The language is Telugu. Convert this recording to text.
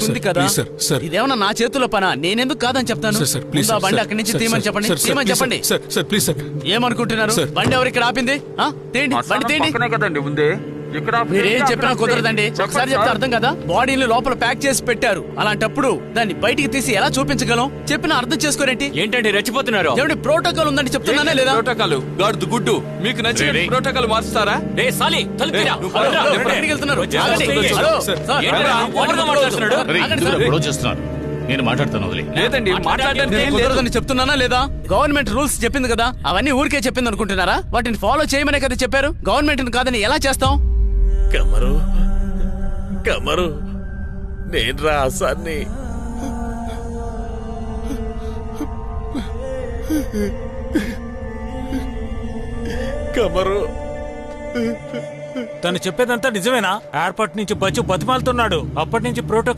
ఉంది కదా. ఇదేమన్నా నా చేతుల్లో పనా? నేనెందుకు కాదని చెప్తాను. ముందు ఆ బండి అక్కడి నుంచి తీయమని చెప్పండి. తీయమని చెప్పండి. ఏమనుకుంటున్నారు? బండి ఎవరు ఇక్కడ ఆపింది? తేండి, బండి తేండి. కదండి ఉంది. మీరేం చెప్పినా కుదరదండి. ఒకసారి చెప్తే అర్థం కదా. బాడీని లోపల ప్యాక్ చేసి పెట్టారు. అలాంటప్పుడు దాన్ని బయటికి తీసి ఎలా చూపించగలం? చెప్పినా అర్థం చేసుకోరేంటి? ఏంటండి రెచ్చిపోతున్నారు? ఏమండి ప్రోటోకాల్ ఉందని చెప్తున్నానే లేదా? ప్రోటోకాల్ గాడుదు గుడ్డు మీకు నచ్చిన ప్రోటోకాల్ మార్చుతారా? రే సాలి తలుపురా. ఎక్కడికి వెళ్తున్నారు? ఆగండి. Hello, sir. ఏంట్రా ఓవర్గా మాట్లాడుతున్నాడు? ఆగండి సార్. గొడవ చేస్తున్నారు. నేను మాట్లాడతాను వదిలే. లేదండి మాట్లాడడానికి కుదరదని చెప్తున్నానా లేదా? గవర్నమెంట్ రూల్స్ చెప్పింది కదా, అవన్నీ ఊరికే చెప్పింది అనుకుంటున్నారా? వాటిని ఫాలో చేయమనే కదా చెప్పారు. గవర్నమెంట్ కాదని ఎలా చేస్తాం? కమరు కమరు నేను రా సార్ని. కమరు తను చెప్పేదంతా నిజమేనా? ఎయిర్పోర్ట్ నుంచి బచ్చు బతిమాలుతున్నాడు. అప్పటి నుంచి ప్రోటోకాల్